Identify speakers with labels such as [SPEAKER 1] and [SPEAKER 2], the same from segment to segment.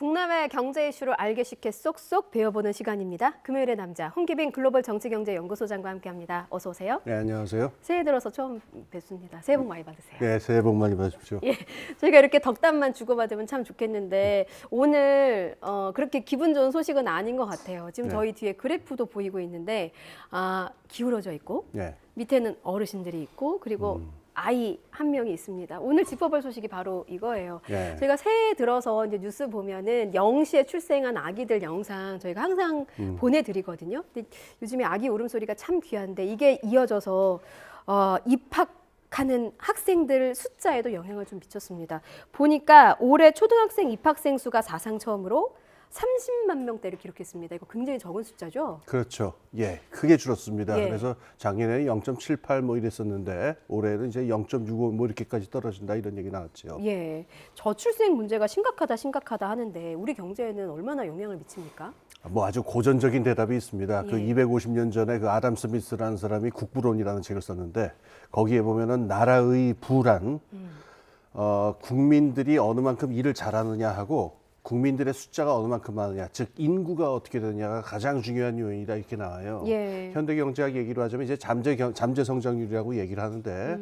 [SPEAKER 1] 국내외 경제 이슈를 알기 쉽게 쏙쏙 배워보는 시간입니다. 금요일의 남자 홍기빈 글로벌 정치경제연구소장과 함께합니다. 어서 오세요.
[SPEAKER 2] 네, 안녕하세요.
[SPEAKER 1] 새해 들어서 처음 뵙습니다. 새해 복 많이 받으세요.
[SPEAKER 2] 네, 새해 복 많이 받으십시오.
[SPEAKER 1] 예, 저희가 이렇게 덕담만 주고받으면 참 좋겠는데 오늘 그렇게 기분 좋은 소식은 아닌 것 같아요. 지금
[SPEAKER 2] 네.
[SPEAKER 1] 저희 뒤에 그래프도 보이고 있는데 기울어져 있고
[SPEAKER 2] 네.
[SPEAKER 1] 밑에는 어르신들이 있고 그리고 아이 한 명이 있습니다. 오늘 짚어볼 소식이 바로 이거예요.
[SPEAKER 2] 네.
[SPEAKER 1] 저희가 새해 들어서 이제 뉴스 보면은 0시에 출생한 아기들 영상 저희가 항상 보내드리거든요. 근데 요즘에 아기 울음소리가 참 귀한데 이게 이어져서 입학하는 학생들 숫자에도 영향을 좀 미쳤습니다. 보니까 올해 초등학생 입학생 수가 사상 처음으로 30만 명대를 기록했습니다. 이거 굉장히 적은 숫자죠?
[SPEAKER 2] 그렇죠. 예, 크게 줄었습니다.
[SPEAKER 1] 예.
[SPEAKER 2] 그래서 작년에는 0.78 뭐 이랬었는데 올해는 이제 0.65 뭐 이렇게까지 떨어진다 이런 얘기 나왔죠.
[SPEAKER 1] 예, 저출생 문제가 심각하다 하는데 우리 경제에는 얼마나 영향을 미칩니까?
[SPEAKER 2] 뭐 아주 고전적인 대답이 있습니다. 그
[SPEAKER 1] 예.
[SPEAKER 2] 250년 전에 그 아담 스미스라는 사람이 국부론이라는 책을 썼는데 거기에 보면은 나라의 부란 국민들이 어느 만큼 일을 잘하느냐 하고 국민들의 숫자가 어느 만큼 많으냐, 즉 인구가 어떻게 되느냐가 가장 중요한 요인이다 이렇게 나와요.
[SPEAKER 1] 예.
[SPEAKER 2] 현대경제학 얘기로 하자면 이제 잠재 성장률이라고 얘기를 하는데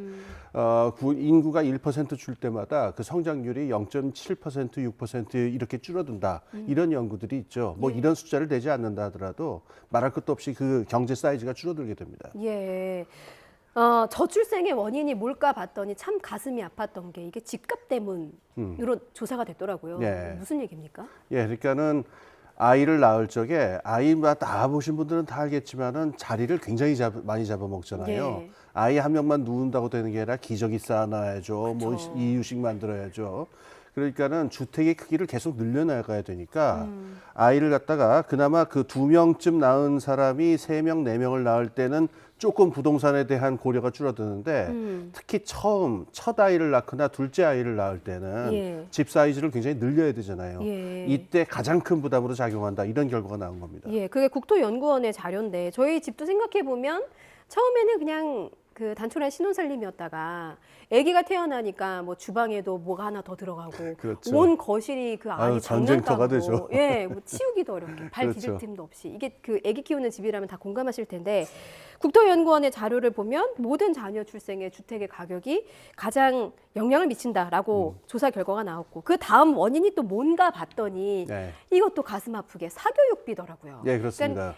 [SPEAKER 2] 인구가 1% 줄 때마다 그 성장률이 0.7%, 6% 이렇게 줄어든다. 이런 연구들이 있죠. 뭐 이런 숫자를 내지 않는다 하더라도 말할 것도 없이 그 경제 사이즈가 줄어들게 됩니다.
[SPEAKER 1] 예. 저출생의 원인이 뭘까 봤더니 참 가슴이 아팠던 게 이게 집값 때문으로 조사가 됐더라고요.
[SPEAKER 2] 네.
[SPEAKER 1] 무슨 얘기입니까?
[SPEAKER 2] 예, 그러니까는 아이를 낳을 적에 아이 낳아보신 분들은 다 알겠지만은 자리를 굉장히 많이 잡아먹잖아요.
[SPEAKER 1] 예.
[SPEAKER 2] 아이 한 명만 누운다고 되는 게 아니라 기저귀 쌓아놔야죠. 뭐
[SPEAKER 1] 그쵸.
[SPEAKER 2] 이유식 만들어야죠. 그러니까는 주택의 크기를 계속 늘려나가야 되니까 아이를 갖다가 그나마 그 2명쯤 낳은 사람이 3명, 4명을 낳을 때는 조금 부동산에 대한 고려가 줄어드는데 특히 첫 아이를 낳거나 둘째 아이를 낳을 때는
[SPEAKER 1] 예.
[SPEAKER 2] 집 사이즈를 굉장히 늘려야 되잖아요.
[SPEAKER 1] 예.
[SPEAKER 2] 이때 가장 큰 부담으로 작용한다. 이런 결과가 나온 겁니다.
[SPEAKER 1] 예, 그게 국토연구원의 자료인데 저희 집도 생각해 보면 처음에는 그냥 그 단촐한 신혼살림이었다가 아기가 태어나니까 뭐 주방에도 뭐가 하나 더 들어가고
[SPEAKER 2] 그렇죠.
[SPEAKER 1] 온 거실이 그 아기
[SPEAKER 2] 아유, 전쟁터가
[SPEAKER 1] 장난감으로
[SPEAKER 2] 되죠.
[SPEAKER 1] 예, 뭐 치우기도 어렵게 발
[SPEAKER 2] 그렇죠.
[SPEAKER 1] 디딜 틈도 없이 이게 그 아기 키우는 집이라면 다 공감하실 텐데 국토연구원의 자료를 보면 모든 자녀 출생의 주택의 가격이 가장 영향을 미친다라고 조사 결과가 나왔고 그 다음 원인이 또 뭔가 봤더니
[SPEAKER 2] 네.
[SPEAKER 1] 이것도 가슴 아프게 사교육비더라고요.
[SPEAKER 2] 예, 그렇습니다.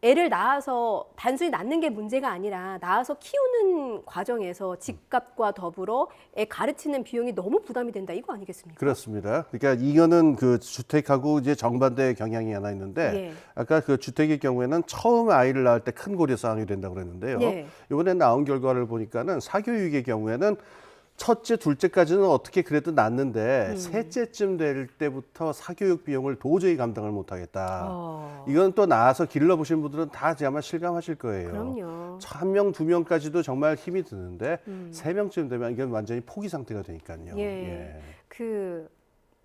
[SPEAKER 1] 애를 낳아서 단순히 낳는 게 문제가 아니라 낳아서 키우는 과정에서 집값과 더불어 애 가르치는 비용이 너무 부담이 된다 이거 아니겠습니까?
[SPEAKER 2] 그렇습니다. 그러니까 이거는 그 주택하고 이제 정반대 경향이 하나 있는데
[SPEAKER 1] 예.
[SPEAKER 2] 아까 그 주택의 경우에는 처음 아이를 낳을 때 큰 고려 사항이 된다고 그랬는데요.
[SPEAKER 1] 예.
[SPEAKER 2] 이번에 나온 결과를 보니까는 사교육의 경우에는 첫째, 둘째까지는 어떻게 그래도 낳는데 셋째쯤 될 때부터 사교육 비용을 도저히 감당을 못하겠다. 이건 또 낳아서 길러보신 분들은 다 아마 실감하실 거예요.
[SPEAKER 1] 그럼요.
[SPEAKER 2] 한 명, 2명까지도 정말 힘이 드는데 3명쯤 되면 이건 완전히 포기 상태가 되니까요.
[SPEAKER 1] 예. 그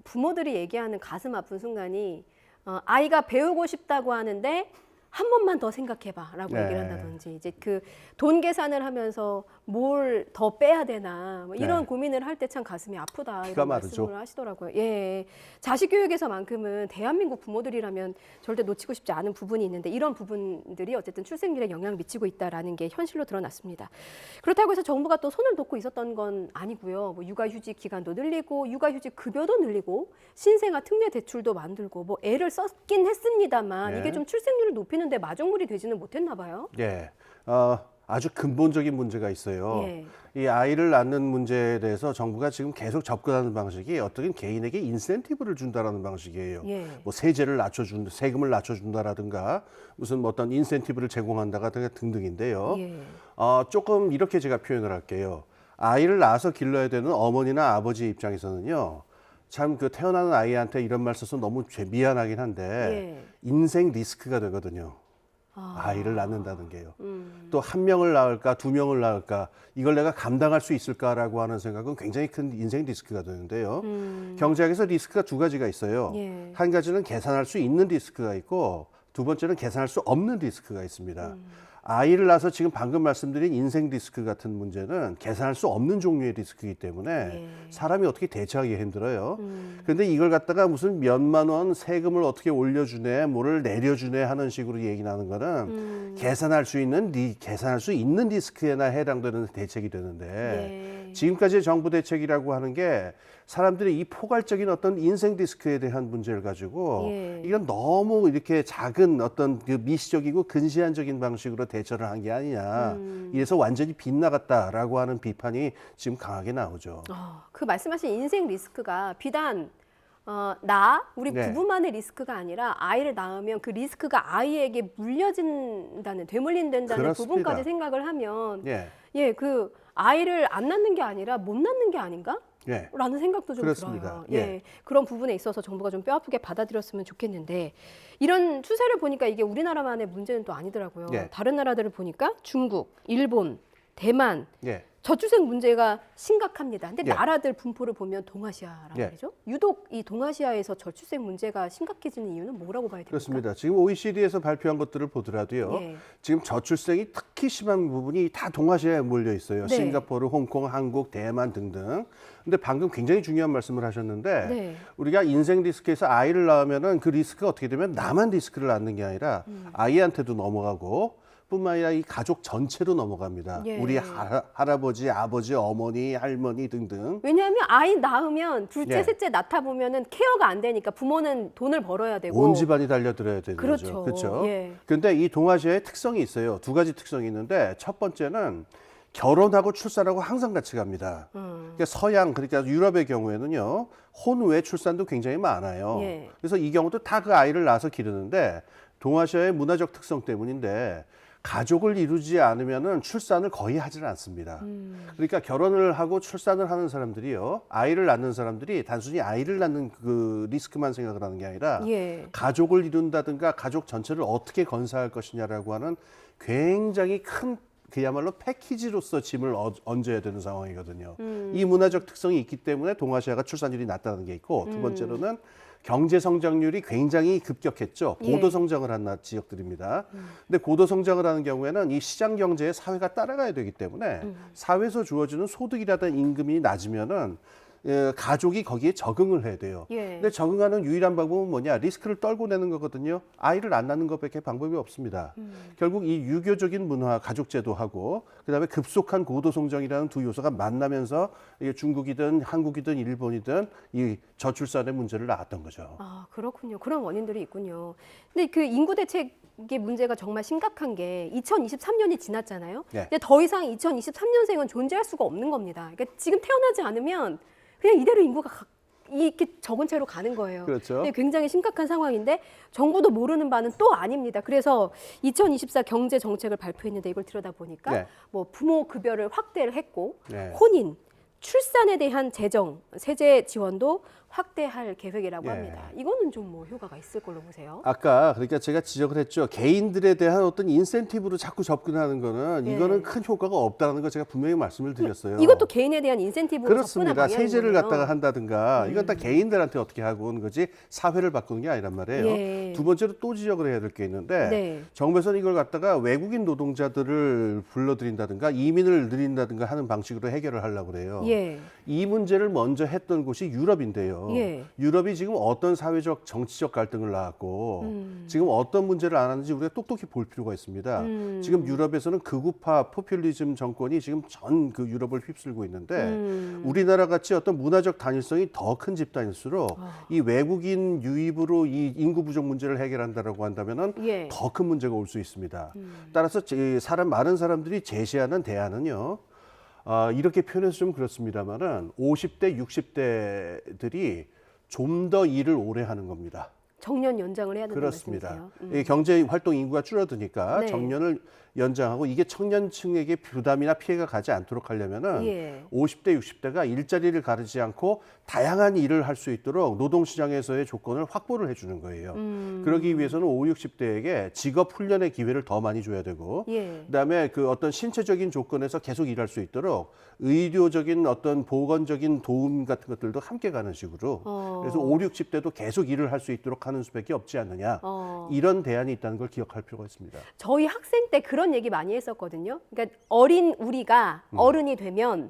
[SPEAKER 1] 부모들이 얘기하는 가슴 아픈 순간이 아이가 배우고 싶다고 하는데 한 번만 더 생각해봐라고
[SPEAKER 2] 네.
[SPEAKER 1] 얘기를 한다든지 이제 그 돈 계산을 하면서 뭘 더 빼야 되나 뭐 이런
[SPEAKER 2] 네.
[SPEAKER 1] 고민을 할 때 참 가슴이 아프다
[SPEAKER 2] 피가
[SPEAKER 1] 이런
[SPEAKER 2] 마르죠.
[SPEAKER 1] 말씀을 하시더라고요. 예, 자식 교육에서만큼은 대한민국 부모들이라면 절대 놓치고 싶지 않은 부분이 있는데 이런 부분들이 어쨌든 출생률에 영향을 미치고 있다라는 게 현실로 드러났습니다. 그렇다고 해서 정부가 또 손을 놓고 있었던 건 아니고요. 뭐 육아휴직 기간도 늘리고 육아휴직 급여도 늘리고 신생아 특례 대출도 만들고 뭐 애를 썼긴 했습니다만
[SPEAKER 2] 네.
[SPEAKER 1] 이게 좀 출생률을 높이는데 마중물이 되지는 못했나 봐요.
[SPEAKER 2] 예. 아주 근본적인 문제가 있어요.
[SPEAKER 1] 예.
[SPEAKER 2] 이 아이를 낳는 문제에 대해서 정부가 지금 계속 접근하는 방식이 어떤 개인에게 인센티브를 준다라는 방식이에요.
[SPEAKER 1] 예.
[SPEAKER 2] 뭐 세금을 낮춰준다라든가 무슨 뭐 어떤 인센티브를 제공한다가 등등인데요.
[SPEAKER 1] 예.
[SPEAKER 2] 조금 이렇게 제가 표현을 할게요. 아이를 낳아서 길러야 되는 어머니나 아버지 입장에서는요. 참 그 태어나는 아이한테 이런 말 써서 너무 미안하긴 한데
[SPEAKER 1] 예.
[SPEAKER 2] 인생 리스크가 되거든요. 아이를 낳는다는 게요. 또 한 명을 낳을까, 2명을 낳을까, 이걸 내가 감당할 수 있을까라고 하는 생각은 굉장히 큰 인생 리스크가 되는데요. 경제학에서 리스크가 두 가지가 있어요.
[SPEAKER 1] 예.
[SPEAKER 2] 한 가지는 계산할 수 있는 리스크가 있고, 두 번째는 계산할 수 없는 리스크가 있습니다. 아이를 낳아서 지금 방금 말씀드린 인생 리스크 같은 문제는 계산할 수 없는 종류의 리스크이기 때문에
[SPEAKER 1] 예.
[SPEAKER 2] 사람이 어떻게 대처하기 힘들어요. 그런데 이걸 갖다가 무슨 몇만 원 세금을 어떻게 올려주네, 뭐를 내려주네 하는 식으로 얘기하는 거는 계산할 수 있는 리스크에나 해당되는 대책이 되는데
[SPEAKER 1] 예.
[SPEAKER 2] 지금까지의 정부 대책이라고 하는 게 사람들이 이 포괄적인 어떤 인생 리스크에 대한 문제를 가지고
[SPEAKER 1] 예.
[SPEAKER 2] 이건 너무 이렇게 작은 어떤 그 미시적이고 근시안적인 방식으로 대처를 한 게 아니냐. 이래서 완전히 빗나갔다라고 하는 비판이 지금 강하게 나오죠.
[SPEAKER 1] 그 말씀하신 인생 리스크가 비단 우리
[SPEAKER 2] 네.
[SPEAKER 1] 부부만의 리스크가 아니라 아이를 낳으면 그 리스크가 아이에게 되물린다는
[SPEAKER 2] 그렇습니다.
[SPEAKER 1] 부분까지 생각을 하면
[SPEAKER 2] 예,
[SPEAKER 1] 그 아이를 안 낳는 게 아니라 못 낳는 게 아닌가?
[SPEAKER 2] 예.
[SPEAKER 1] 라는 생각도 좀
[SPEAKER 2] 그렇습니다.
[SPEAKER 1] 들어요.
[SPEAKER 2] 예.
[SPEAKER 1] 그런 부분에 있어서 정부가 좀 뼈아프게 받아들였으면 좋겠는데 이런 추세를 보니까 이게 우리나라만의 문제는 또 아니더라고요.
[SPEAKER 2] 예.
[SPEAKER 1] 다른 나라들을 보니까 중국, 일본, 대만
[SPEAKER 2] 예.
[SPEAKER 1] 저출생 문제가 심각합니다. 근데
[SPEAKER 2] 예.
[SPEAKER 1] 나라들 분포를 보면 동아시아란
[SPEAKER 2] 예.
[SPEAKER 1] 말이죠. 유독 이 동아시아에서 저출생 문제가 심각해지는 이유는 뭐라고 봐야 됩니까?
[SPEAKER 2] 그렇습니다. 지금 OECD에서 발표한 것들을 보더라도요.
[SPEAKER 1] 예.
[SPEAKER 2] 지금 저출생이 특히 심한 부분이 다 동아시아에 몰려 있어요.
[SPEAKER 1] 네.
[SPEAKER 2] 싱가포르, 홍콩, 한국, 대만 등등. 근데 방금 굉장히 중요한 말씀을 하셨는데
[SPEAKER 1] 네.
[SPEAKER 2] 우리가 인생 리스크에서 아이를 낳으면은 그 리스크가 어떻게 되면 나만 리스크를 낳는 게 아니라 아이한테도 넘어가고 뿐만 아니라 이 가족 전체로 넘어갑니다.
[SPEAKER 1] 예.
[SPEAKER 2] 우리 할아버지, 아버지, 어머니, 할머니 등등.
[SPEAKER 1] 왜냐하면 아이 낳으면 둘째,
[SPEAKER 2] 예.
[SPEAKER 1] 셋째 낳다 보면은 케어가 안 되니까 부모는 돈을 벌어야 되고
[SPEAKER 2] 온 집안이 달려들어야 되는
[SPEAKER 1] 그렇죠.
[SPEAKER 2] 거죠. 그렇죠.
[SPEAKER 1] 예.
[SPEAKER 2] 그런데 이 동아시아의 특성이 있어요. 두 가지 특성이 있는데 첫 번째는 결혼하고 출산하고 항상 같이 갑니다. 그러니까 서양, 그러니까 유럽의 경우에는요. 혼외 출산도 굉장히 많아요.
[SPEAKER 1] 예.
[SPEAKER 2] 그래서 이 경우도 다 그 아이를 낳아서 기르는데 동아시아의 문화적 특성 때문인데 가족을 이루지 않으면은 출산을 거의 하질 않습니다. 그러니까 결혼을 하고 출산을 하는 사람들이요. 아이를 낳는 사람들이 단순히 아이를 낳는 그 리스크만 생각을 하는 게 아니라
[SPEAKER 1] 예.
[SPEAKER 2] 가족을 이룬다든가 가족 전체를 어떻게 건사할 것이냐라고 하는 굉장히 큰 그야말로 패키지로서 짐을 얹어야 되는 상황이거든요. 이 문화적 특성이 있기 때문에 동아시아가 출산율이 낮다는 게 있고 두 번째로는 경제 성장률이 굉장히 급격했죠.
[SPEAKER 1] 예.
[SPEAKER 2] 고도 성장을 한 지역들입니다. 근데 고도 성장을 하는 경우에는 이 시장 경제에 사회가 따라가야 되기 때문에 사회에서 주어지는 소득이라든 임금이 낮으면은 가족이 거기에 적응을 해야 돼요.
[SPEAKER 1] 예.
[SPEAKER 2] 근데 적응하는 유일한 방법은 뭐냐? 리스크를 떨고 내는 거거든요. 아이를 안 낳는 것밖에 방법이 없습니다. 결국 이 유교적인 문화, 가족 제도하고 그다음에 급속한 고도 성장이라는 두 요소가 만나면서 이게 중국이든 한국이든 일본이든 이 저출산의 문제를 낳았던 거죠.
[SPEAKER 1] 아, 그렇군요. 그런 원인들이 있군요. 근데 그 인구 대책의 문제가 정말 심각한 게 2023년이 지났잖아요.
[SPEAKER 2] 네.
[SPEAKER 1] 근데 더 이상 2023년생은 존재할 수가 없는 겁니다. 그러니까 지금 태어나지 않으면 그냥 이대로 인구가 이렇게 적은 채로 가는 거예요.
[SPEAKER 2] 그렇죠.
[SPEAKER 1] 네, 굉장히 심각한 상황인데 정부도 모르는 바는 또 아닙니다. 그래서 2024 경제 정책을 발표했는데 이걸 들여다보니까
[SPEAKER 2] 네.
[SPEAKER 1] 뭐 부모 급여를 확대를 했고
[SPEAKER 2] 네.
[SPEAKER 1] 혼인, 출산에 대한 재정, 세제 지원도 확대할 계획이라고
[SPEAKER 2] 예.
[SPEAKER 1] 합니다. 이거는 좀 뭐 효과가 있을 걸로 보세요.
[SPEAKER 2] 아까 그러니까 제가 지적을 했죠. 개인들에 대한 어떤 인센티브로 자꾸 접근하는 거는
[SPEAKER 1] 예.
[SPEAKER 2] 이거는 큰 효과가 없다는 거 제가 분명히 말씀을 드렸어요.
[SPEAKER 1] 이것도 개인에 대한 인센티브로 접근할
[SPEAKER 2] 그렇습니다.
[SPEAKER 1] 방향인
[SPEAKER 2] 세제를
[SPEAKER 1] 거네요.
[SPEAKER 2] 갖다가 한다든가 이건 다 개인들한테 어떻게 하고 오는 거지 사회를 바꾸는 게 아니란 말이에요.
[SPEAKER 1] 예.
[SPEAKER 2] 두 번째로 또 지적을 해야 될 게 있는데
[SPEAKER 1] 네.
[SPEAKER 2] 정부에서는 이걸 갖다가 외국인 노동자들을 불러들인다든가 이민을 늘린다든가 하는 방식으로 해결을 하려고 그래요.
[SPEAKER 1] 예.
[SPEAKER 2] 이 문제를 먼저 했던 곳이 유럽인데요.
[SPEAKER 1] 예.
[SPEAKER 2] 유럽이 지금 어떤 사회적 정치적 갈등을 낳았고 지금 어떤 문제를 안 하는지 우리가 똑똑히 볼 필요가 있습니다. 지금 유럽에서는 극우파 포퓰리즘 정권이 지금 전 그 유럽을 휩쓸고 있는데 우리나라 같이 어떤 문화적 단일성이 더 큰 집단일수록 이 외국인 유입으로 이 인구 부족 문제를 해결한다라고 한다면은
[SPEAKER 1] 예.
[SPEAKER 2] 더 큰 문제가 올 수 있습니다. 따라서 많은 사람들이 제시하는 대안은요. 이렇게 표현해서 좀 그렇습니다만은 50대, 60대들이 좀 더 일을 오래 하는 겁니다.
[SPEAKER 1] 정년 연장을 해야 된다는
[SPEAKER 2] 그렇습니다.
[SPEAKER 1] 말씀이세요?
[SPEAKER 2] 이 경제 활동 인구가 줄어드니까
[SPEAKER 1] 네.
[SPEAKER 2] 정년을 연장하고 이게 청년층에게 부담이나 피해가 가지 않도록 하려면은
[SPEAKER 1] 예.
[SPEAKER 2] 50대, 60대가 일자리를 가르지 않고 다양한 일을 할 수 있도록 노동시장에서의 조건을 확보를 해주는 거예요. 그러기 위해서는 50, 60대에게 직업 훈련의 기회를 더 많이 줘야 되고
[SPEAKER 1] 예.
[SPEAKER 2] 그다음에 그 어떤 신체적인 조건에서 계속 일할 수 있도록 의료적인 어떤 보건적인 도움 같은 것들도 함께 가는 식으로 그래서 5, 60대도 계속 일을 할 수 있도록 하는 수밖에 없지 않느냐 이런 대안이 있다는 걸 기억할 필요가 있습니다.
[SPEAKER 1] 저희 학생 때 그런 그런 얘기 많이 했었거든요. 그러니까 어린 우리가 어른이 되면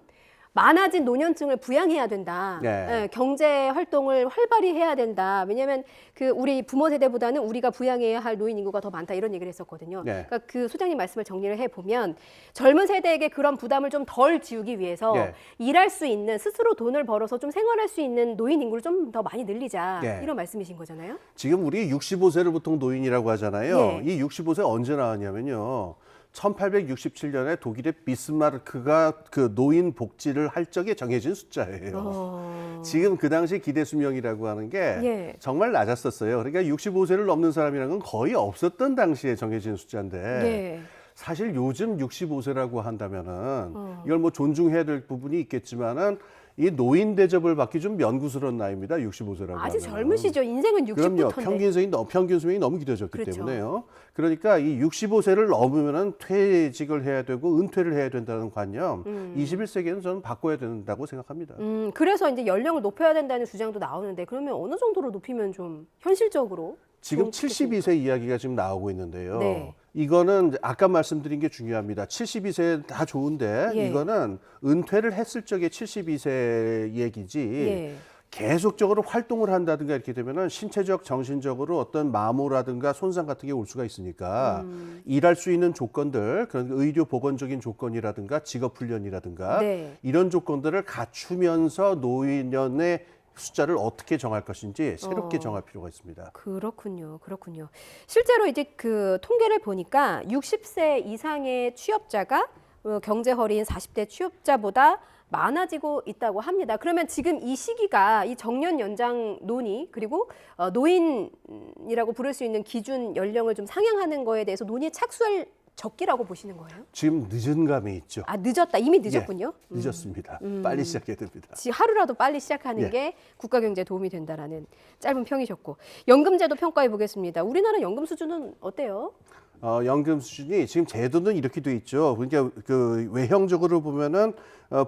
[SPEAKER 1] 많아진 노년층을 부양해야 된다.
[SPEAKER 2] 네.
[SPEAKER 1] 예, 경제 활동을 활발히 해야 된다. 왜냐하면 그 우리 부모 세대보다는 우리가 부양해야 할 노인 인구가 더 많다 이런 얘기를 했었거든요.
[SPEAKER 2] 네.
[SPEAKER 1] 그러니까 그 소장님 말씀을 정리를 해 보면 젊은 세대에게 그런 부담을 좀 덜 지우기 위해서
[SPEAKER 2] 네.
[SPEAKER 1] 일할 수 있는 스스로 돈을 벌어서 좀 생활할 수 있는 노인 인구를 좀 더 많이 늘리자
[SPEAKER 2] 네.
[SPEAKER 1] 이런 말씀이신 거잖아요.
[SPEAKER 2] 지금 우리 65세를 보통 노인이라고 하잖아요.
[SPEAKER 1] 예.
[SPEAKER 2] 이 65세 언제 나왔냐면요. 1867년에 독일의 비스마르크가 그 노인 복지를 할 적에 정해진 숫자예요. 지금 그 당시 기대 수명이라고 하는 게
[SPEAKER 1] 예.
[SPEAKER 2] 정말 낮았었어요. 그러니까 65세를 넘는 사람이라는 건 거의 없었던 당시에 정해진 숫자인데
[SPEAKER 1] 예.
[SPEAKER 2] 사실 요즘 65세라고 한다면은 이걸 뭐 존중해야 될 부분이 있겠지만은 이 노인 대접을 받기 좀 면구스러운 나이입니다. 65세라고
[SPEAKER 1] 아주
[SPEAKER 2] 하면은.
[SPEAKER 1] 젊으시죠. 인생은 60부터인데.
[SPEAKER 2] 그럼요. 평균 수명이 너무 길어졌기
[SPEAKER 1] 그렇죠.
[SPEAKER 2] 때문에요. 그러니까 이 65세를 넘으면은 퇴직을 해야 되고 은퇴를 해야 된다는 관념, 21세기에는 저는 바꿔야 된다고 생각합니다.
[SPEAKER 1] 그래서 이제 연령을 높여야 된다는 주장도 나오는데 그러면 어느 정도로 높이면 좀 현실적으로
[SPEAKER 2] 지금
[SPEAKER 1] 좋겠습니까?
[SPEAKER 2] 72세 이야기가 지금 나오고 있는데요.
[SPEAKER 1] 네.
[SPEAKER 2] 이거는 아까 말씀드린 게 중요합니다. 72세 다 좋은데
[SPEAKER 1] 예.
[SPEAKER 2] 이거는 은퇴를 했을 적에 72세 얘기지.
[SPEAKER 1] 예.
[SPEAKER 2] 계속적으로 활동을 한다든가 이렇게 되면은 신체적, 정신적으로 어떤 마모라든가 손상 같은 게 올 수가 있으니까 일할 수 있는 조건들, 그런 의료 보건적인 조건이라든가 직업 훈련이라든가
[SPEAKER 1] 네.
[SPEAKER 2] 이런 조건들을 갖추면서 노인연의 숫자를 어떻게 정할 것인지 새롭게 정할 필요가 있습니다.
[SPEAKER 1] 그렇군요. 그렇군요. 실제로 이제 그 통계를 보니까 60세 이상의 취업자가 경제 허리인 40대 취업자보다 많아지고 있다고 합니다. 그러면 지금 이 시기가 이 정년 연장 논의 그리고 노인이라고 부를 수 있는 기준 연령을 좀 상향하는 거에 대해서 논의에 착수할 적기라고 보시는 거예요?
[SPEAKER 2] 지금 늦은 감이 있죠.
[SPEAKER 1] 아, 늦었다. 이미 늦었군요.
[SPEAKER 2] 예, 늦었습니다. 빨리 시작해야 됩니다.
[SPEAKER 1] 하루라도 빨리 시작하는
[SPEAKER 2] 예.
[SPEAKER 1] 게 국가 경제에 도움이 된다라는 짧은 평이셨고 연금제도 평가해 보겠습니다. 우리나라 연금 수준은 어때요?
[SPEAKER 2] 연금 수준이 지금 제도는 이렇게 돼 있죠. 그러니까 그 외형적으로 보면은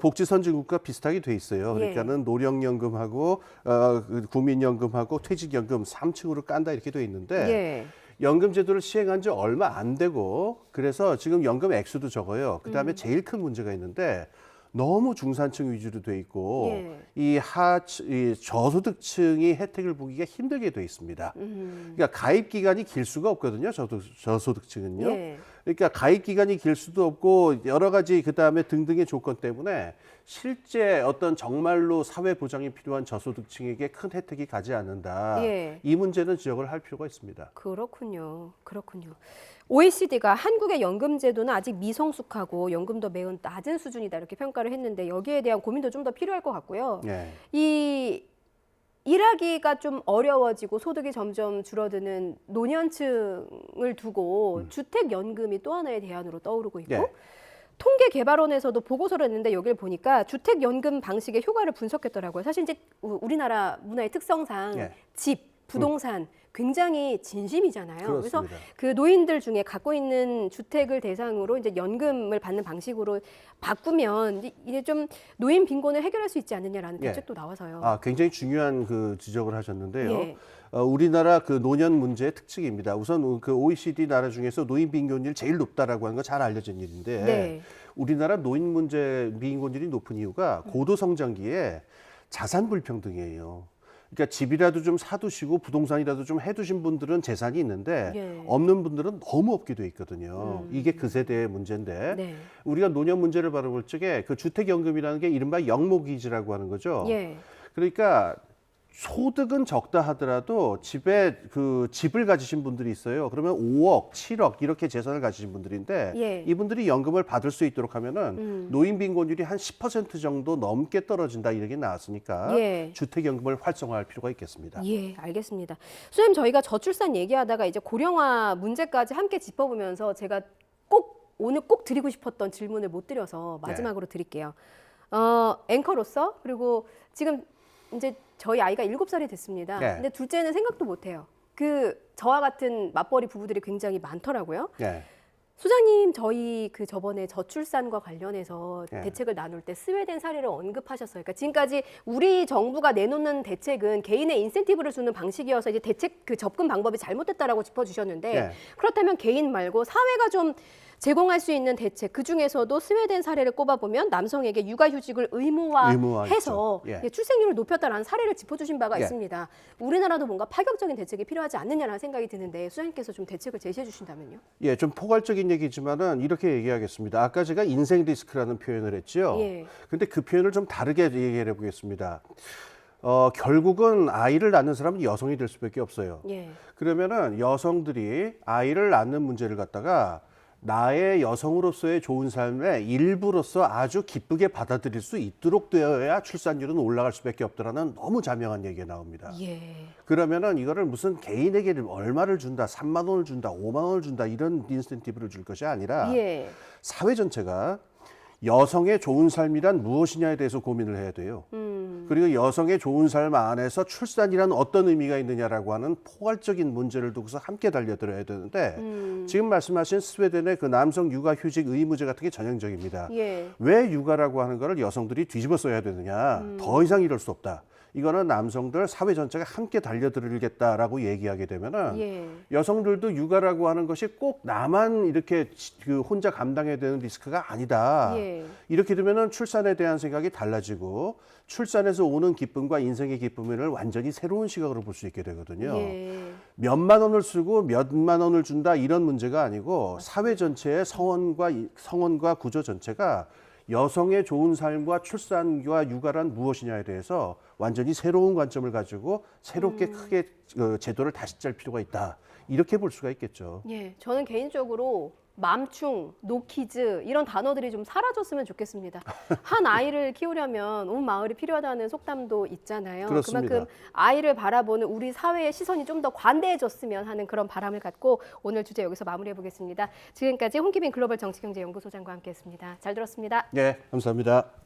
[SPEAKER 2] 복지 선진국과 비슷하게 돼 있어요. 그러니까는 노령연금하고 그 국민연금하고 퇴직연금 3층으로 깐다 이렇게 돼 있는데
[SPEAKER 1] 예.
[SPEAKER 2] 연금 제도를 시행한 지 얼마 안 되고 그래서 지금 연금 액수도 적어요. 그다음에 제일 큰 문제가 있는데 너무 중산층 위주로 돼 있고
[SPEAKER 1] 예.
[SPEAKER 2] 이 저소득층이 혜택을 보기가 힘들게 돼 있습니다. 그러니까 가입 기간이 길 수가 없거든요. 저소득층은요.
[SPEAKER 1] 예.
[SPEAKER 2] 그러니까 가입 기간이 길 수도 없고 여러 가지 그다음에 등등의 조건 때문에 실제 어떤 정말로 사회 보장이 필요한 저소득층에게 큰 혜택이 가지 않는다.
[SPEAKER 1] 예.
[SPEAKER 2] 이 문제는 지적을 할 필요가 있습니다.
[SPEAKER 1] 그렇군요. 그렇군요. OECD가 한국의 연금 제도는 아직 미성숙하고 연금도 매우 낮은 수준이다 이렇게 평가를 했는데 여기에 대한 고민도 좀 더 필요할 것 같고요.
[SPEAKER 2] 네.
[SPEAKER 1] 이 일하기가 좀 어려워지고 소득이 점점 줄어드는 노년층을 두고 주택연금이 또 하나의 대안으로 떠오르고 있고
[SPEAKER 2] 네.
[SPEAKER 1] 통계개발원에서도 보고서를 냈는데 여기를 보니까 주택연금 방식의 효과를 분석했더라고요. 사실 이제 우리나라 문화의 특성상
[SPEAKER 2] 네.
[SPEAKER 1] 집, 부동산 굉장히 진심이잖아요. 그래서
[SPEAKER 2] 그렇습니다.
[SPEAKER 1] 그 노인들 중에 갖고 있는 주택을 대상으로 이제 연금을 받는 방식으로 바꾸면 이제 좀 노인 빈곤을 해결할 수 있지 않느냐라는
[SPEAKER 2] 예.
[SPEAKER 1] 대책도 나와서요.
[SPEAKER 2] 굉장히 중요한 그 지적을 하셨는데요.
[SPEAKER 1] 예.
[SPEAKER 2] 우리나라 그 노년 문제의 특징입니다. 우선 그 OECD 나라 중에서 노인 빈곤율 제일 높다라고 하는 거 잘 알려진 일인데
[SPEAKER 1] 네.
[SPEAKER 2] 우리나라 노인 문제 빈곤율이 높은 이유가 고도 성장기에 자산 불평등이에요. 그러니까 집이라도 좀 사두시고 부동산이라도 좀 해두신 분들은 재산이 있는데
[SPEAKER 1] 예.
[SPEAKER 2] 없는 분들은 너무 없게 돼 있거든요. 이게 그 세대의 문제인데
[SPEAKER 1] 네.
[SPEAKER 2] 우리가 노년 문제를 바라볼 적에 그 주택연금이라는 게 이른바 영목이지라고 하는 거죠.
[SPEAKER 1] 예.
[SPEAKER 2] 그러니까 소득은 적다 하더라도 집에 그 집을 가지신 분들이 있어요. 그러면 5억, 7억 이렇게 재산을 가지신 분들인데
[SPEAKER 1] 예.
[SPEAKER 2] 이분들이 연금을 받을 수 있도록 하면은 노인 빈곤율이 한 10% 정도 넘게 떨어진다 이렇게 나왔으니까
[SPEAKER 1] 예.
[SPEAKER 2] 주택연금을 활성화할 필요가 있겠습니다.
[SPEAKER 1] 예, 알겠습니다. 선생님, 저희가 저출산 얘기하다가 이제 고령화 문제까지 함께 짚어보면서 제가 오늘 꼭 드리고 싶었던 질문을 못 드려서 마지막으로 드릴게요. 앵커로서 그리고 지금 이제 저희 아이가 7살이 됐습니다.
[SPEAKER 2] 네.
[SPEAKER 1] 근데 둘째는 생각도 못 해요. 저와 같은 맞벌이 부부들이 굉장히 많더라고요.
[SPEAKER 2] 네.
[SPEAKER 1] 소장님, 저희 그 저번에 저출산과 관련해서
[SPEAKER 2] 예.
[SPEAKER 1] 대책을 나눌 때 스웨덴 사례를 언급하셨어요. 그러니까 지금까지 우리 정부가 내놓는 대책은 개인의 인센티브를 주는 방식이어서 이제 대책 그 접근 방법이 잘못됐다라고 짚어주셨는데
[SPEAKER 2] 예.
[SPEAKER 1] 그렇다면 개인 말고 사회가 좀 제공할 수 있는 대책 그 중에서도 스웨덴 사례를 꼽아보면 남성에게 육아휴직을 의무화해서
[SPEAKER 2] 의무화했죠. 예.
[SPEAKER 1] 출생률을 높였다라는 사례를 짚어주신 바가
[SPEAKER 2] 예.
[SPEAKER 1] 있습니다. 우리나라도 뭔가 파격적인 대책이 필요하지 않느냐라는 생각이 드는데 수장님께서 좀 대책을 제시해 주신다면요.
[SPEAKER 2] 예, 좀 포괄적인 얘기지만은 이렇게 얘기하겠습니다. 아까 제가 인생 리스크라는 표현을 했죠.
[SPEAKER 1] 예.
[SPEAKER 2] 근데 그 표현을 좀 다르게 얘기해 보겠습니다. 결국은 아이를 낳는 사람은 여성이 될 수밖에 없어요.
[SPEAKER 1] 예.
[SPEAKER 2] 그러면은 여성들이 아이를 낳는 문제를 갖다가 나의 여성으로서의 좋은 삶의 일부로서 아주 기쁘게 받아들일 수 있도록 되어야 출산율은 올라갈 수밖에 없다라는 너무 자명한 얘기가 나옵니다.
[SPEAKER 1] 예.
[SPEAKER 2] 그러면은 이거를 무슨 개인에게 얼마를 준다, 3만 원을 준다, 5만 원을 준다 이런 인센티브를 줄 것이 아니라
[SPEAKER 1] 예.
[SPEAKER 2] 사회 전체가 여성의 좋은 삶이란 무엇이냐에 대해서 고민을 해야 돼요. 그리고 여성의 좋은 삶 안에서 출산이란 어떤 의미가 있느냐라고 하는 포괄적인 문제를 두고서 함께 달려들어야 되는데 지금 말씀하신 스웨덴의 그 남성 육아휴직 의무제 같은 게 전형적입니다.
[SPEAKER 1] 예.
[SPEAKER 2] 왜 육아라고 하는 거를 여성들이 뒤집어 써야 되느냐. 더 이상 이럴 수 없다. 이거는 남성들 사회 전체가 함께 달려들겠다라고 얘기하게 되면은
[SPEAKER 1] 예.
[SPEAKER 2] 여성들도 육아라고 하는 것이 꼭 나만 이렇게 그 혼자 감당해야 되는 리스크가 아니다.
[SPEAKER 1] 예.
[SPEAKER 2] 이렇게 되면은 출산에 대한 생각이 달라지고 출산에서 오는 기쁨과 인생의 기쁨을 완전히 새로운 시각으로 볼 수 있게 되거든요.
[SPEAKER 1] 예.
[SPEAKER 2] 몇만 원을 쓰고 몇만 원을 준다 이런 문제가 아니고 사회 전체의 성원과 구조 전체가 여성의 좋은 삶과 출산과 육아란 무엇이냐에 대해서 완전히 새로운 관점을 가지고 새롭게 크게 제도를 다시 짤 필요가 있다. 이렇게 볼 수가 있겠죠.
[SPEAKER 1] 예. 저는 개인적으로 맘충, 노키즈 이런 단어들이 좀 사라졌으면 좋겠습니다. 한 아이를 키우려면 온 마을이 필요하다는 속담도 있잖아요.
[SPEAKER 2] 그렇습니다.
[SPEAKER 1] 그만큼 아이를 바라보는 우리 사회의 시선이 좀 더 관대해졌으면 하는 그런 바람을 갖고 오늘 주제 여기서 마무리해 보겠습니다. 지금까지 홍기빈 글로벌 정치경제연구소장과 함께했습니다. 잘 들었습니다.
[SPEAKER 2] 네, 감사합니다.